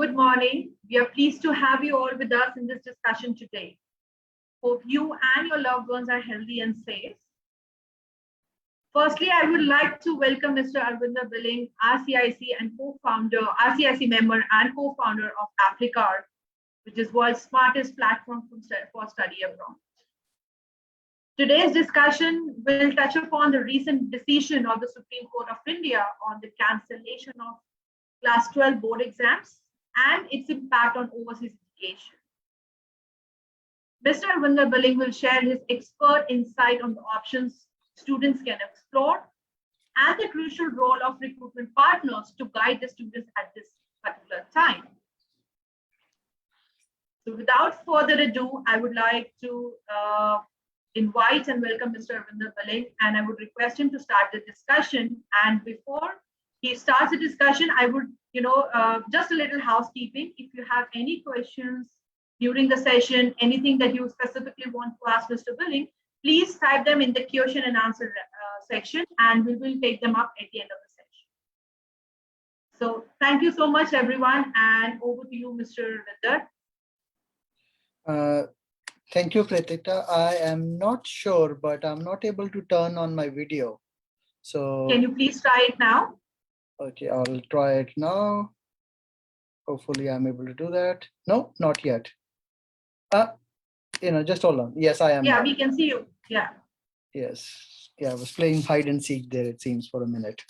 good morning. We are pleased to have you all with us in this discussion today. Hope you and your loved ones are healthy and safe. Firstly, I would like to welcome Mr. Arvinder Billing, RCIC and co-founder, RCIC member and co-founder of Aplicar, which is world's smartest platform for study abroad. Today's discussion will touch upon the recent decision of the Supreme Court of India on the cancellation of Class 12 board exams and its impact on overseas education. Mr. Arvinder Billing will share his expert insight on the options students can explore and the crucial role of recruitment partners to guide the students at this particular time. So without further ado, I would like to invite and welcome Mr. Arvinder Billing, and I would request him to start the discussion. And before he starts the discussion, I would, just a little housekeeping. If you have any questions during the session, anything that you specifically want to ask Mr. Billing, please type them in the question and answer section, and we will take them up at the end of the session. So thank you so much, everyone, and over to you, Mr. Arvinder. Thank you, Pratikta. I am not sure, but I'm not able to turn on my video. So can you please try it now? Okay, I'll try it now. Hopefully I'm able to do that. No, not yet. Just hold on. Yes, I am. Yeah, we can see you. Yeah. Yes. Yeah, I was playing hide and seek there, it seems, for a minute.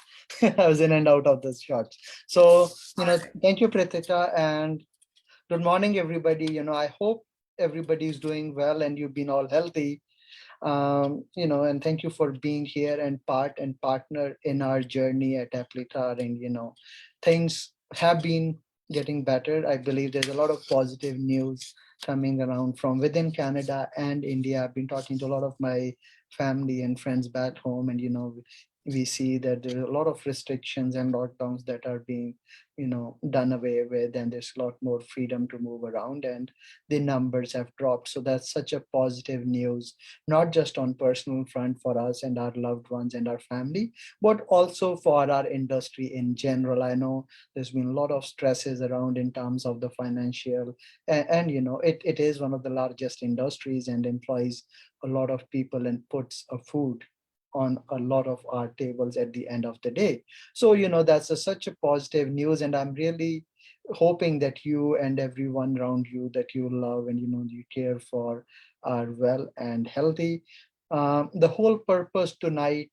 I was in and out of the shots. So, thank you, Pratikta, and good morning, everybody. I hope everybody is doing well and you've been all healthy. And thank you for being here and partner in our journey at Aplicar. And things have been getting better. I believe there's a lot of positive news coming around from within Canada and India. I've been talking to a lot of my family and friends back home, and we see that there are a lot of restrictions and lockdowns that are being done away with, and there's a lot more freedom to move around, and the numbers have dropped. So that's such a positive news, not just on personal front for us and our loved ones and our family, but also for our industry in general. I know there's been a lot of stresses around in terms of the financial, and it is one of the largest industries and employs a lot of people and puts a food on a lot of our tables at the end of the day. So, that's such a positive news, and I'm really hoping that you and everyone around you that you love and you care for are well and healthy. The whole purpose tonight's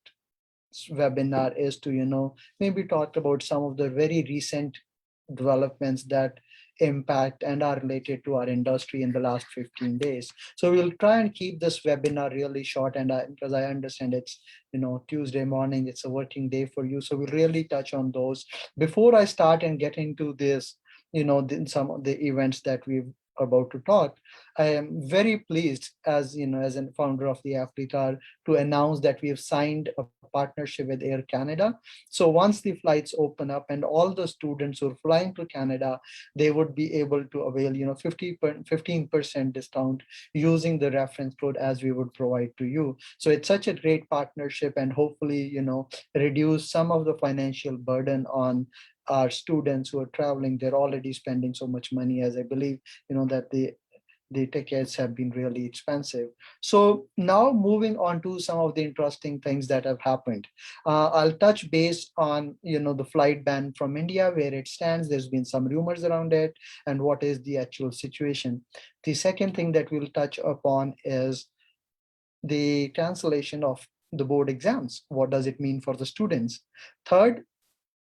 webinar is to maybe talk about some of the very recent developments that impact and are related to our industry in the last 15 days. So we'll try and keep this webinar really short, and because I understand it's Tuesday morning, it's a working day for you, so we'll really touch on those. Before I start and get into this, some of the events that we've about to talk, I am very pleased as a founder of the Aplicar to announce that we have signed a partnership with Air Canada. So once the flights open up and all the students who are flying to Canada, they would be able to avail 15% discount using the reference code as we would provide to you. So it's such a great partnership, and hopefully reduce some of the financial burden on our students who are traveling. They're already spending so much money, as I believe that the tickets have been really expensive. So now moving on to some of the interesting things that have happened. I'll touch base on the flight ban from India, where it stands. There's been some rumors around it and what is the actual situation. The second thing that we'll touch upon is the cancellation of the board exams. What does it mean for the students? Third,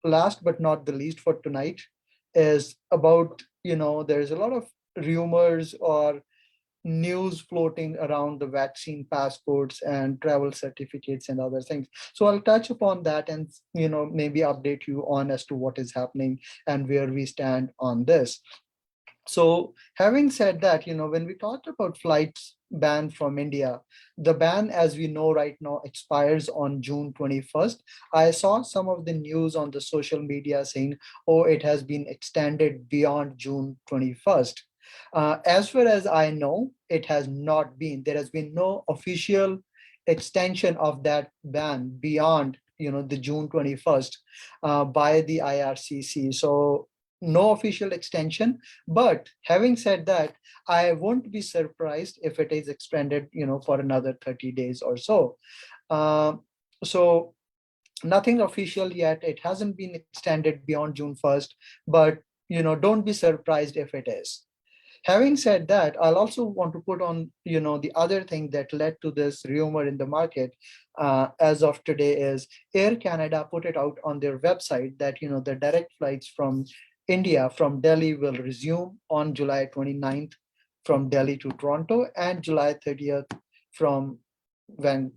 last but not the least for tonight, is about there's a lot of rumors or news floating around the vaccine passports and travel certificates and other things. So I'll touch upon that and maybe update you on as to what is happening and where we stand on this. So having said that, when we talked about flights ban from India, the ban, as we know right now, expires on June 21st. I saw some of the news on the social media saying, oh, it has been extended beyond June 21st. As far as I know, it has not been. There has been no official extension of that ban beyond the June 21st by the IRCC. So no official extension. But having said that, I won't be surprised if it is extended, for another 30 days or so. So nothing official yet. It hasn't been extended beyond June 1st, but don't be surprised if it is. Having said that, I'll also want to put on, the other thing that led to this rumor in the market as of today is Air Canada put it out on their website that, the direct flights from India, from Delhi, will resume on July 29th from Delhi to Toronto, and July 30th from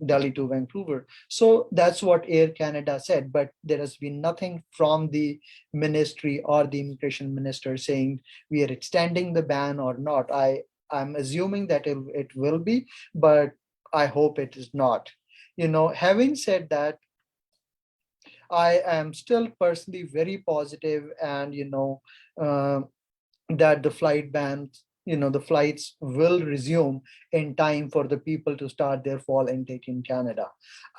Delhi to Vancouver. So that's what Air Canada said, but there has been nothing from the ministry or the immigration minister saying we are extending the ban or not. I'm assuming that it will be, but I hope it is not. Having said that, I am still personally very positive, and uh, that the flight ban, the flights will resume in time for the people to start their fall intake in Canada.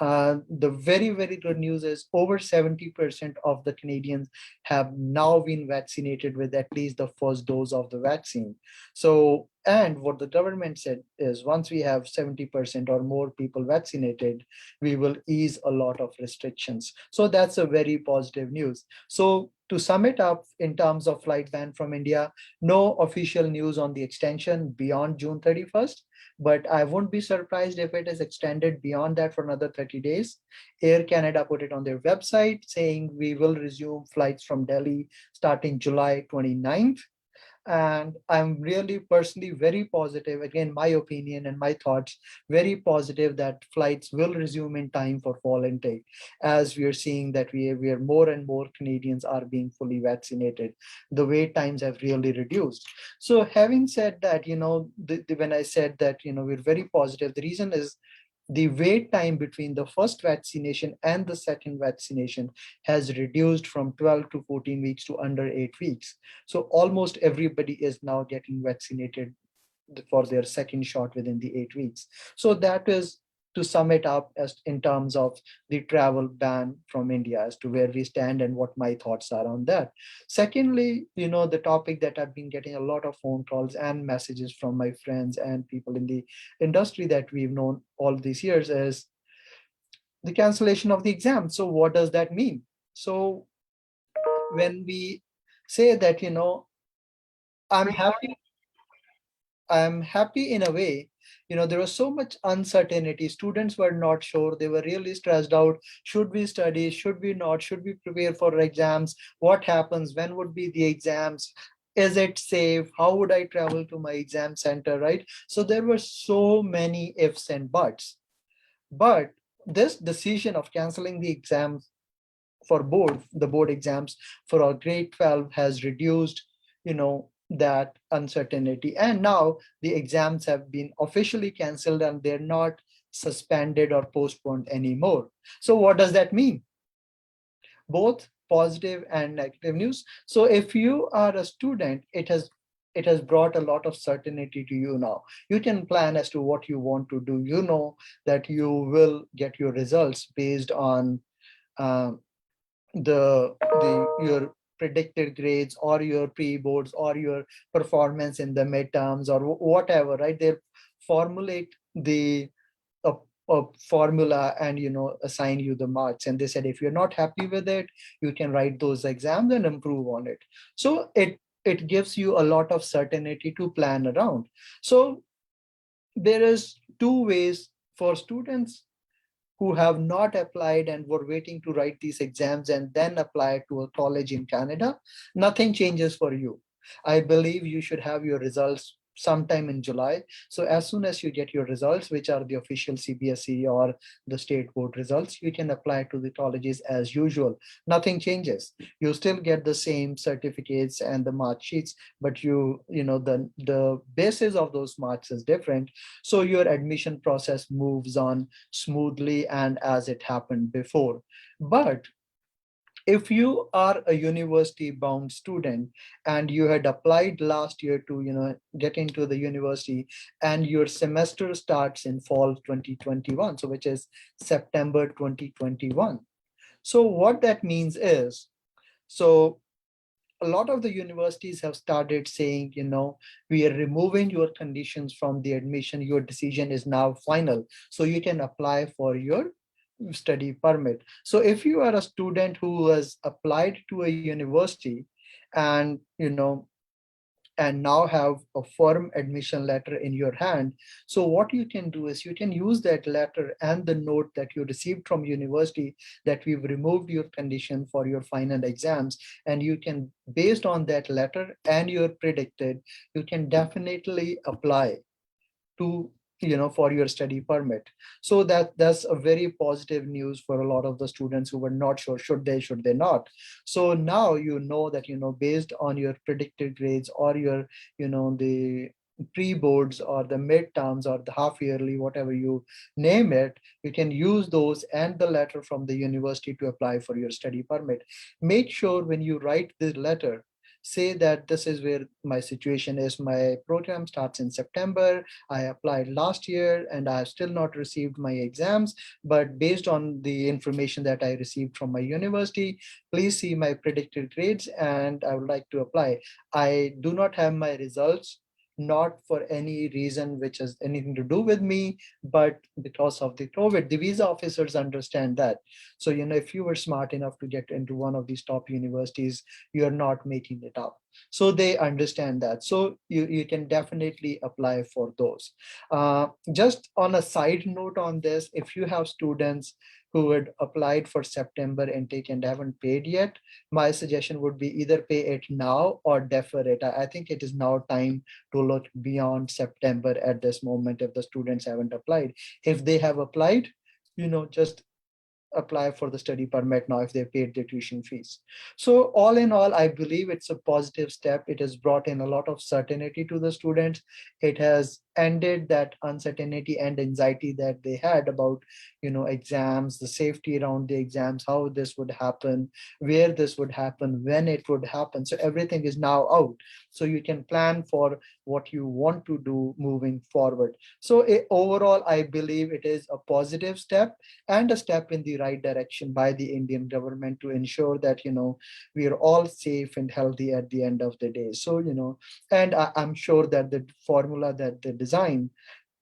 The very, very good news is over 70% of the Canadians have now been vaccinated with at least the first dose of the vaccine. So, and what the government said is once we have 70% or more people vaccinated, we will ease a lot of restrictions. So that's a very positive news. So to sum it up, in terms of flight ban from India, no official news on the extension beyond June 31st, but I won't be surprised if it is extended beyond that for another 30 days. Air Canada put it on their website saying we will resume flights from Delhi starting July 29th. And I'm really personally very positive, again, my opinion and my thoughts, very positive that flights will resume in time for fall intake, as we are seeing that we are more and more Canadians are being fully vaccinated. The wait times have really reduced. So having said that, when I said that, we're very positive, the reason is the wait time between the first vaccination and the second vaccination has reduced from 12 to 14 weeks to under 8 weeks. So almost everybody is now getting vaccinated for their second shot within the 8 weeks. So that is, to sum it up, as in terms of the travel ban from India, as to where we stand and what my thoughts are on that. Secondly, the topic that I've been getting a lot of phone calls and messages from my friends and people in the industry that we've known all these years is the cancellation of the exam. So what does that mean? So when we say that, I'm happy I'm happy in a way. There was so much uncertainty. Students were not sure. They were really stressed out. Should we study? Should we not? Should we prepare for exams? What happens? When would be the exams? Is it safe? How would I travel to my exam center, right? So there were so many ifs and buts. But this decision of canceling the exams for the board exams for our grade 12 has reduced, that uncertainty. And now the exams have been officially canceled and they're not suspended or postponed anymore. So what does that mean? Both positive and negative news. So if you are a student, it has brought a lot of certainty to you now. You can plan as to what you want to do. You know that you will get your results based on um, your predicted grades or your pre-boards or your performance in the midterms or whatever, right? They formulate a, a formula and assign you the marks, and they said if you're not happy with it, you can write those exams and improve on it. So it gives you a lot of certainty to plan around. So there is two ways for students who have not applied and were waiting to write these exams and then apply to a college in Canada. Nothing changes for you. I believe you should have your results sometime in July. So as soon as you get your results, which are the official CBSE or the state board results, you can apply to the colleges as usual. Nothing changes. You still get the same certificates and the mark sheets, but the basis of those marks is different. So your admission process moves on smoothly and as it happened before. But if you are a university bound student and you had applied last year to get into the university, and your semester starts in fall 2021, so which is September 2021. So what that means is, so a lot of the universities have started saying, we are removing your conditions from the admission. Your decision is now final. So you can apply for your study permit. So if you are a student who has applied to a university and, and now have a firm admission letter in your hand. So what you can do is you can use that letter and the note that you received from university that we've removed your condition for your final exams, and you can, based on that letter and your predicted, you can definitely apply to, for your study permit. So that's a very positive news for a lot of the students who were not sure, should they not. So now that, based on your predicted grades or your, the pre-boards or the midterms or the half yearly, whatever you name it, you can use those and the letter from the university to apply for your study permit. Make sure when you write the letter, say that this is where my situation is. My program starts in September. I applied last year and I have still not received my exams. But based on the information that I received from my university, please see my predicted grades and I would like to apply. I do not have my results, not for any reason which has anything to do with me, but because of the COVID. The visa officers understand that. So, if you were smart enough to get into one of these top universities, you're not making it up. So they understand that. So you can definitely apply for those. Just on a side note on this, if you have students who had applied for September intake and haven't paid yet, my suggestion would be either pay it now or defer it. I think it is now time to look beyond September at this moment if the students haven't applied. If they have applied, just apply for the study permit now if they paid their tuition fees. So all in all, I believe it's a positive step. It has brought in a lot of certainty to the students. It has ended that uncertainty and anxiety that they had about, exams, the safety around the exams, how this would happen, where this would happen, when it would happen. So everything is now out. So you can plan for what you want to do moving forward. So overall, I believe it is a positive step and a step in the right direction by the Indian government to ensure that, we are all safe and healthy at the end of the day. So, and I'm sure that the formula that they design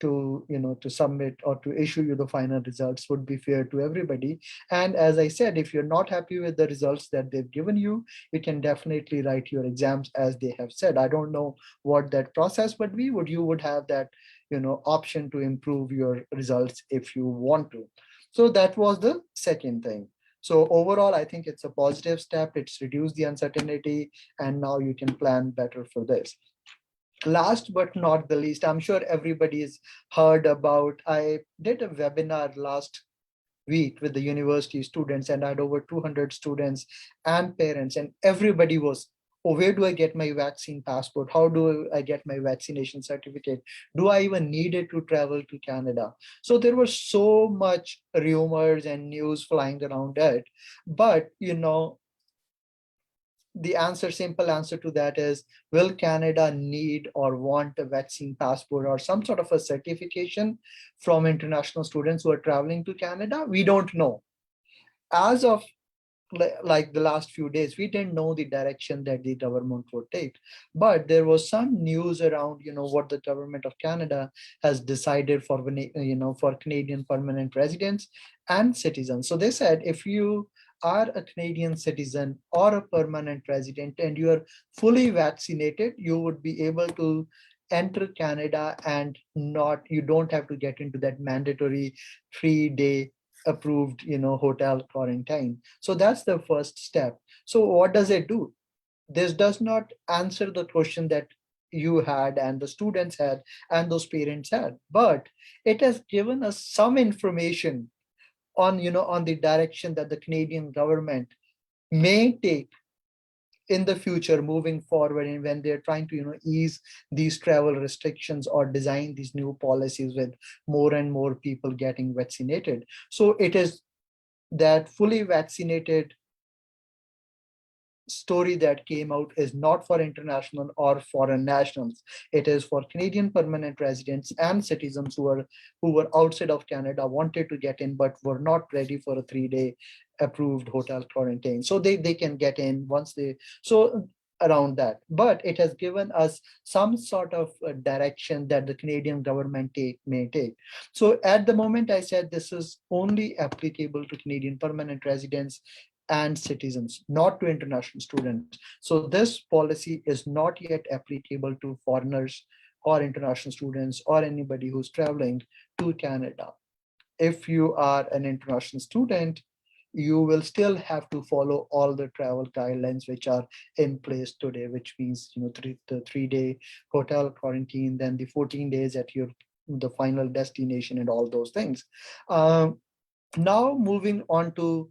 to, to submit or to issue you the final results would be fair to everybody. And as I said, if you're not happy with the results that they've given you, you can definitely write your exams as they have said. I don't know what that process would be. You would have that, option to improve your results if you want to. So that was the second thing. So overall, I think it's a positive step. It's reduced the uncertainty, and now you can plan better for this. Last but not the least, I'm sure everybody's heard about, I did a webinar last week with the university students, and I had over 200 students and parents, and everybody was, oh, where do I get my vaccine passport? How do I get my vaccination certificate? Do I even need it to travel to Canada? So there was so much rumors and news flying around it. But, the simple answer to that is, will Canada need or want a vaccine passport or some sort of a certification from international students who are traveling to Canada? We don't know. As of like the last few days, we didn't know the direction that the government would take. But there was some news around, what the government of Canada has decided for, for Canadian permanent residents and citizens. So they said, if you are a Canadian citizen or a permanent resident and you are fully vaccinated, you would be able to enter Canada and you don't have to get into that mandatory 3-day approved, hotel quarantine. So that's the first step. So what does it do? This does not answer the question that you had and the students had and those parents had, but it has given us some information on, on the direction that the Canadian government may take in the future moving forward, and when they're trying to, ease these travel restrictions or design these new policies with more and more people getting vaccinated. So it is that fully vaccinated story that came out is not for international or foreign nationals. It is for Canadian permanent residents and citizens who were outside of Canada, wanted to get in but were not ready for a 3-day approved hotel quarantine. So they can get in once they. So around that, but it has given us some sort of direction that the Canadian government may take. So at the moment, I said this is only applicable to Canadian permanent residents and citizens, not to international students. So this policy is not yet applicable to foreigners or international students or anybody who's traveling to Canada. If you are an international student, you will still have to follow all the travel guidelines which are in place today, which means the 3-day hotel quarantine, then the 14 days at the final destination and all those things. Now moving on to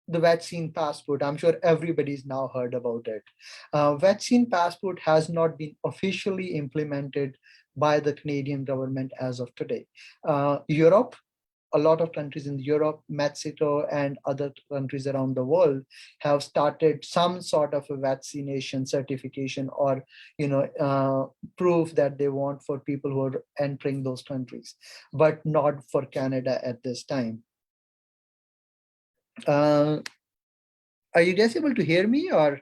the vaccine passport. I'm sure everybody's now heard about it. Vaccine passport has not been officially implemented by the Canadian government as of today. Europe, a lot of countries in Europe, Mexico, and other countries around the world have started some sort of a vaccination certification or proof that they want for people who are entering those countries, but not for Canada at this time. Are you guys able to hear me or?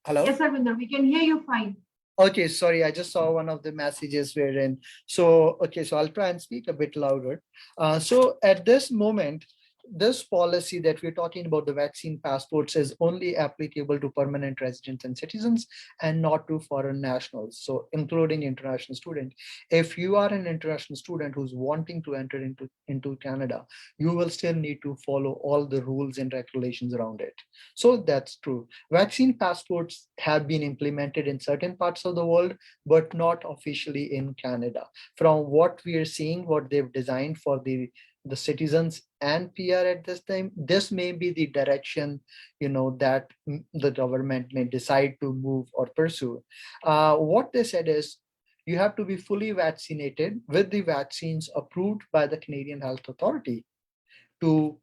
Hello? Yes, Arvinder, we can hear you fine. Okay, sorry, I just saw one of the messages wherein. So, okay, so I'll try and speak a bit louder. So at this moment, this policy that we're talking about, the vaccine passports, is only applicable to permanent residents and citizens and not to foreign nationals, so including international students. If you are an international student who's wanting to enter into Canada, you will still need to follow all the rules and regulations around it. So that's true. Vaccine passports have been implemented in certain parts of the world, but not officially in Canada. From what we are seeing, what they've designed for the citizens and PR at this time, this may be the direction that the government may decide to move or pursue. What they said is you have to be fully vaccinated with the vaccines approved by the Canadian Health Authority to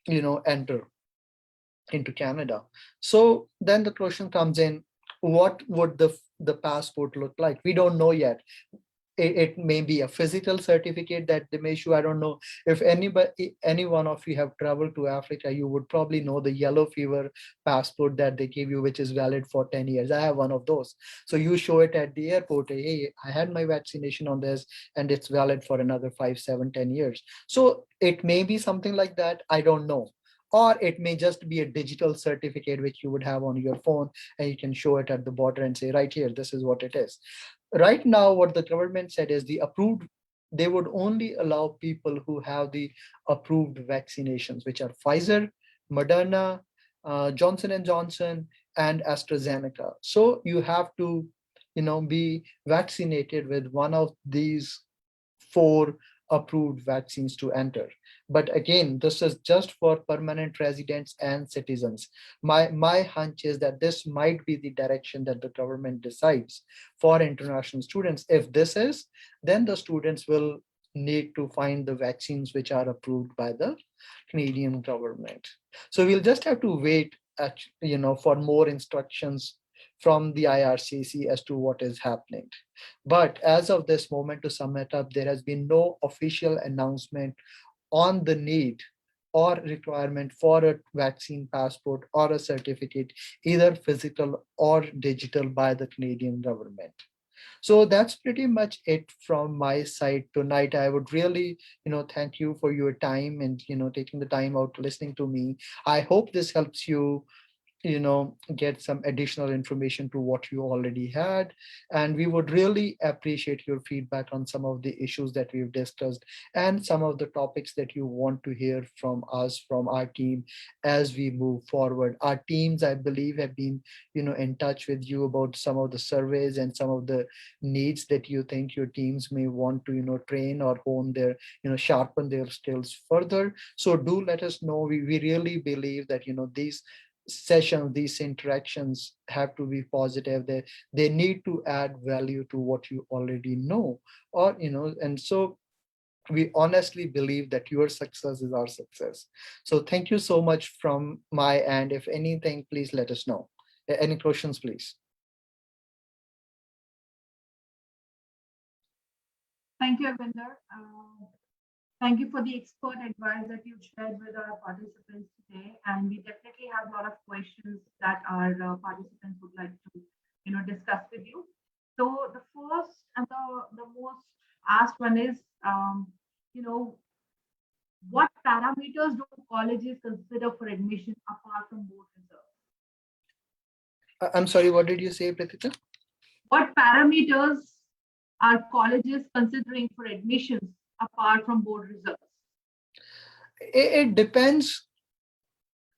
enter into Canada. So then the question comes in, what would the passport look like? We don't know yet. It may be a physical certificate that they may issue. I don't know if any one of you have traveled to Africa, you would probably know the yellow fever passport that they give you, which is valid for 10 years. I have one of those. So you show it at the airport, hey, I had my vaccination on this and it's valid for another 5, 7, 10 years. So it may be something like that. I don't know. Or it may just be a digital certificate which you would have on your phone and you can show it at the border and say, right here, this is what it is. Right now, what the government said is they would only allow people who have the approved vaccinations, which are Pfizer, Moderna, Johnson and Johnson, and AstraZeneca. So you have to, be vaccinated with one of these 4 approved vaccines to enter. But again, this is just for permanent residents and citizens. My hunch is that this might be the direction that the government decides for international students. If this is, then the students will need to find the vaccines which are approved by the Canadian government. So we'll just have to wait for more instructions from the IRCC as to what is happening. But as of this moment, to sum it up, there has been no official announcement on the need or requirement for a vaccine passport or a certificate, either physical or digital, by the Canadian government. So that's pretty much it from my side tonight. I would really, thank you for your time and, taking the time out listening to me. I hope this helps you get some additional information to what you already had. And we would really appreciate your feedback on some of the issues that we've discussed and some of the topics that you want to hear from us, from our team, as we move forward. Our teams, I believe, have been, in touch with you about some of the surveys and some of the needs that you think your teams may want to, train or hone their, sharpen their skills further. So do let us know. We really believe that, these sessions, these interactions have to be positive. They need to add value to what you already know, or and so we honestly believe that your success is our success. So thank you so much from my end. If anything, please let us know. Any questions, please? Thank you, Arvinder. Thank you for the expert advice that you shared with our participants today. And we definitely have a lot of questions that our participants would like to, discuss with you. So the first and the most asked one is, you know, what parameters do colleges consider for admission apart from board results? I'm sorry, what did you say, Pratita? What parameters are colleges considering for admissions apart from board results? It depends.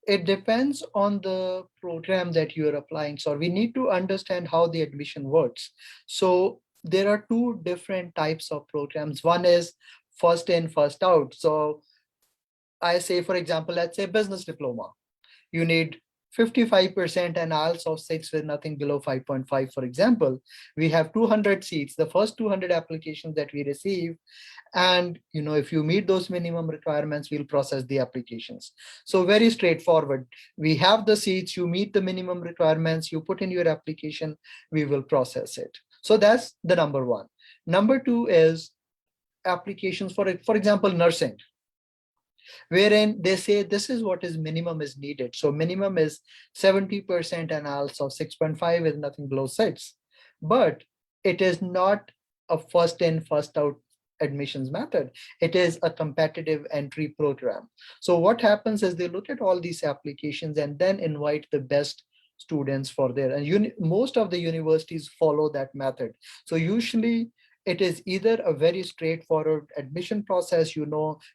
It depends on the program that you are applying. So we need to understand how the admission works. So there are two different types of programs. One is first in, first out. So I say, for example, let's say business diploma. You need 55% and IELTS of 6 with nothing below 5.5, for example. We have 200 seats, the first 200 applications that we receive. And if you meet those minimum requirements, we'll process the applications. So very straightforward. We have the seats, you meet the minimum requirements, you put in your application, we will process it. So that's the number one. Number two is applications for example, nursing, wherein they say this is what is minimum is needed. So minimum is 70% and IELTS of 6.5 is nothing below 6. But it is not a first in, first out admissions method. It is a competitive entry program. So what happens is they look at all these applications and then invite the best students for there. And most of the universities follow that method. So usually it is either a very straightforward admission process, you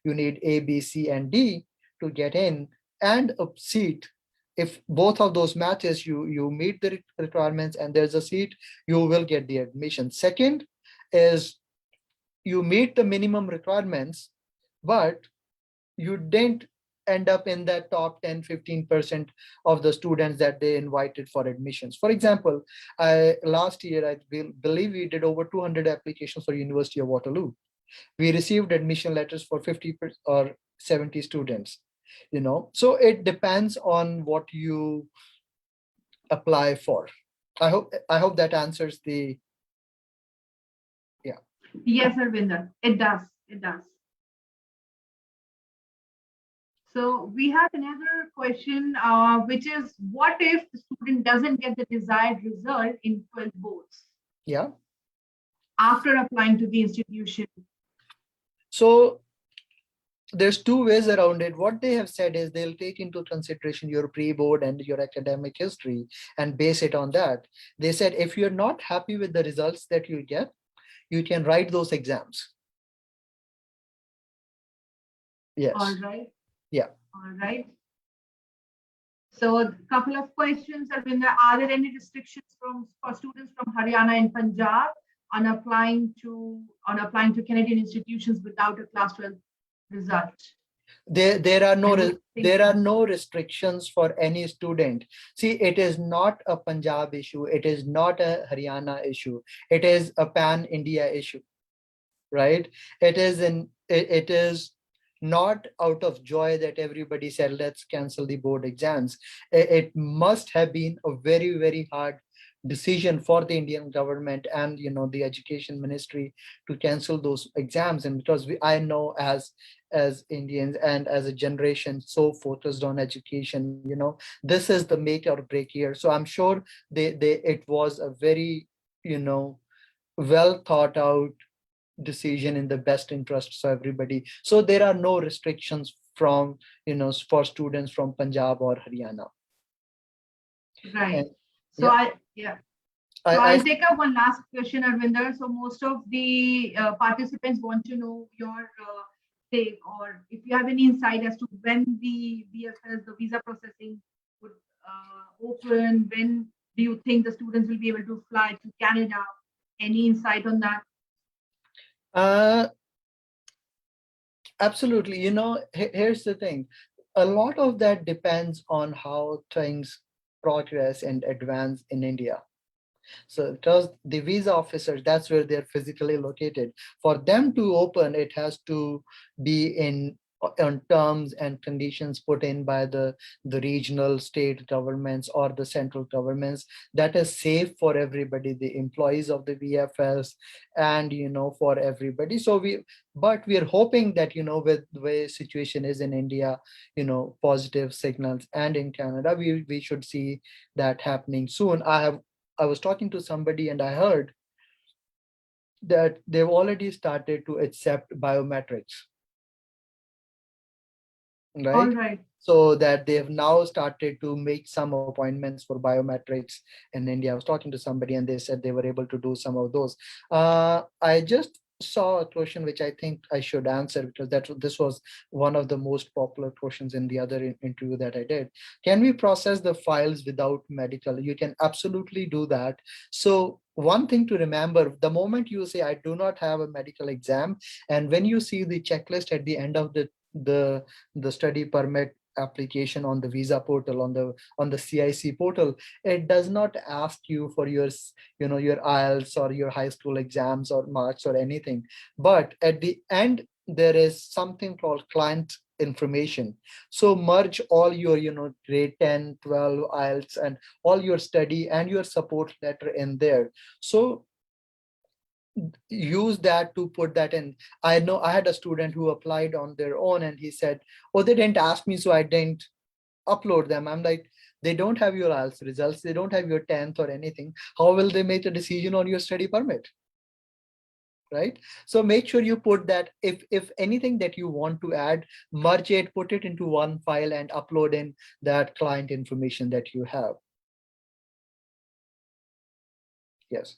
need A, B, C, and D to get in, and a seat. If both of those matches, you meet the requirements and there's a seat, you will get the admission. Second is you meet the minimum requirements, but you didn't end up in that top 10-15% of the students that they invited for admissions. For example, last year, I believe we did over 200 applications for University of Waterloo. We received admission letters for 50 or 70 students. So it depends on what you apply for. I hope that answers the. Yeah. Yes, Arvinder, it does. It does. So we have another question, which is, what if the student doesn't get the desired result in 12 boards? Yeah. After applying to the institution. So there's two ways around it. What they have said is they'll take into consideration your pre-board and your academic history and base it on that. They said if you're not happy with the results that you get, you can write those exams. Yes. All right. Yeah. All right. So a couple of questions, Arvinder. Are there any restrictions for students from Haryana and Punjab on applying to Canadian institutions without a class 12 result? There are no restrictions for any student. See, it is not a Punjab issue. It is not a Haryana issue. It is a pan-India issue, right? It is not out of joy that everybody said, let's cancel the board exams. It must have been a very, very hard decision for the Indian government and the education ministry to cancel those exams. And because I know as Indians and as a generation so focused on education, this is the make or break year. So I'm sure it was a very well thought out decision in the best interests of everybody. So there are no restrictions from for students from Punjab or Haryana. Right. And, so I'll take up one last question, Arvinder. So most of the participants want to know your take, or if you have any insight as to when the VFS, the visa processing, would open. When do you think the students will be able to fly to Canada? Any insight on that? Absolutely. Here's the thing. A lot of that depends on how things progress and advance in India. So because the visa officers, that's where they're physically located. For them to open, it has to be on terms and conditions put in by the regional state governments or the central governments that is safe for everybody, the employees of the VFS, and for everybody. So but we are hoping that with the way situation is in India, positive signals, and in Canada we should see that happening soon. I was talking to somebody and I heard that they've already started to accept biometrics, All right? right. So that they have now started to make some appointments for biometrics in India. I was talking to somebody and they said they were able to do some of those. I just saw a question which I think I should answer, because this was one of the most popular questions in the other interview that I did. Can we process the files without medical? You can absolutely do that. So one thing to remember, the moment you say I do not have a medical exam, and when you see the checklist at the end of the study permit application on the visa portal, on the CIC portal, it does not ask you for your your IELTS or your high school exams or marks or anything. But at the end there is something called client information. So merge all your grade 10, 12 IELTS and all your study and your support letter in there. So use that to put that in. I know I had a student who applied on their own and he said, oh, they didn't ask me, so I didn't upload them. I'm like, they don't have your IELTS results, they don't have your 10th or anything. How will they make a decision on your study permit? Right? So make sure you put that, if anything that you want to add, merge it, put it into one file and upload in that client information that you have. Yes.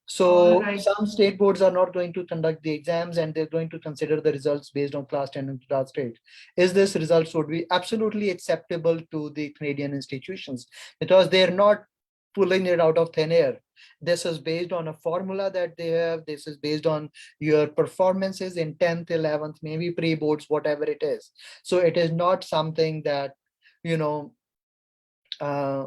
All So right. some state boards are not going to conduct the exams and they're going to consider the results based on class 10 and class 8. Is this results would be absolutely acceptable to the Canadian institutions, because they're not pulling it out of thin air. This is based on a formula that they have. This is based on your performances in 10th, 11th, maybe pre-boards, whatever it is. So it is not something that, uh,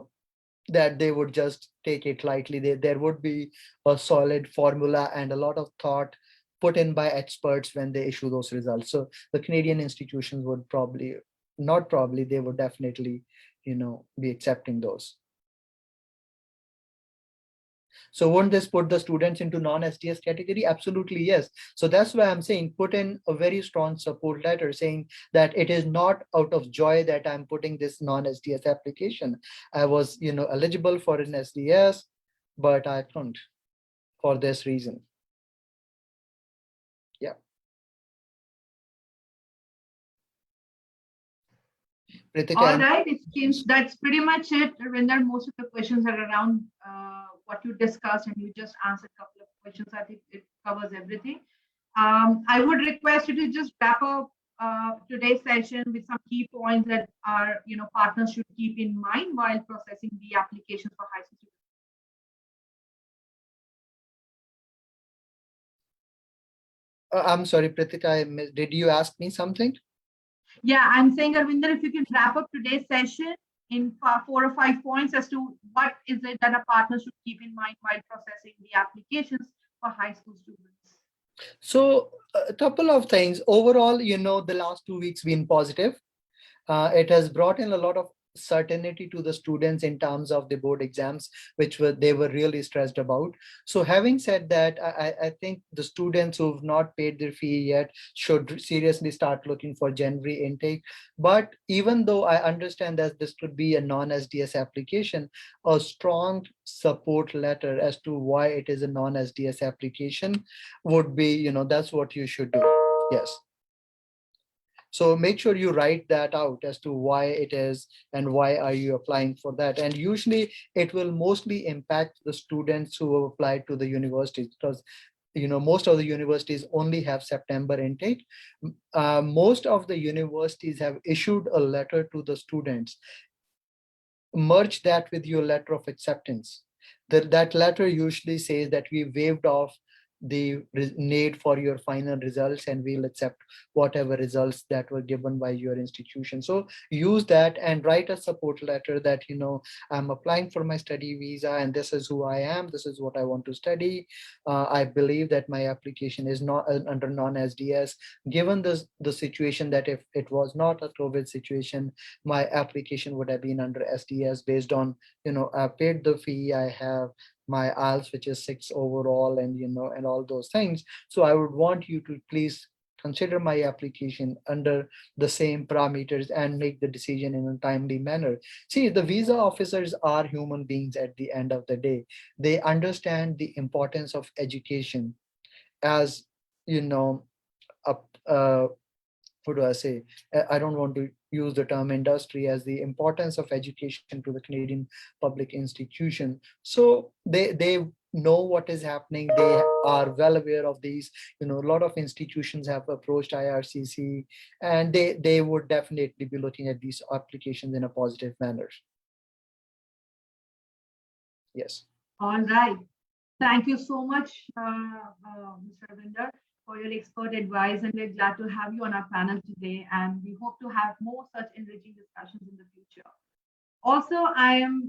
that they would just take it lightly. There would be a solid formula and a lot of thought put in by experts when they issue those results. So the Canadian institutions would probably, not probably, they would definitely, be accepting those. So won't this put the students into non-SDS category? Absolutely, yes. So that's why I'm saying put in a very strong support letter saying that it is not out of joy that I'm putting this non-SDS application. I was, eligible for an SDS, but I couldn't for this reason. Yeah. Pritika, All right, it seems that's pretty much it, Ravinder. Most of the questions are around what you discussed, and you just answered a couple of questions. I think it covers everything. I would request you to just wrap up today's session with some key points that our partners should keep in mind while processing the applications for high school students. I'm sorry, Pritika, did you ask me something? Yeah, I'm saying, Arvinder, if you can wrap up today's session in 4 or 5 points as to what is it that a partner should keep in mind while processing the applications for high school students. So a couple of things. Overall, the last 2 weeks been positive. It has brought in a lot of certainty to the students in terms of the board exams, which they were really stressed about. So having said that, I think the students who've not paid their fee yet should seriously start looking for January intake. But even though I understand that this could be a non-SDS application, a strong support letter as to why it is a non-SDS application would be, that's what you should do. Yes. So make sure you write that out as to why it is and why are you applying for that. And usually it will mostly impact the students who have applied to the universities, because most of the universities only have September intake. Most of the universities have issued a letter to the students. Merge that with your letter of acceptance. That letter usually says that we waived off the need for your final results, and we'll accept whatever results that were given by your institution. So use that and write a support letter that, I'm applying for my study visa and this is who I am, this is what I want to study. I believe that my application is not under non-SDS. Given the situation that if it was not a COVID situation, my application would have been under SDS based on, I paid the fee, I have my IELTS, which is 6 overall, and and all those things. So I would want you to please consider my application under the same parameters and make the decision in a timely manner. See, the visa officers are human beings at the end of the day. They understand the importance of education as, you know, a, what do I say? I don't want to use the term industry, as the importance of education to the Canadian public institution. So they know what is happening. They are well aware of these. A lot of institutions have approached IRCC, and they would definitely be looking at these applications in a positive manner. Yes. All right. Thank you so much, Mr. Arvinder, for your expert advice, and we're glad to have you on our panel today, and we hope to have more such enriching discussions in the future. Also, I am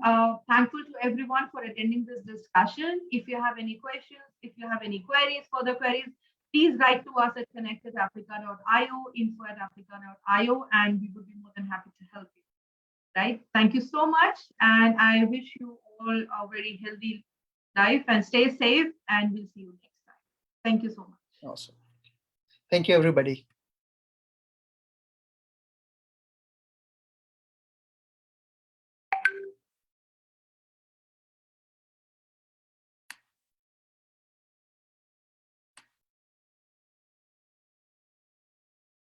thankful to everyone for attending this discussion. If you have any questions, if you have any queries, further queries, please write to us at connect@aplicar.io, info@aplicar.io, and we would be more than happy to help you. Right? Thank you so much, and I wish you all a very healthy life and stay safe, and we'll see you next time. Thank you so much. Awesome. Thank you, everybody.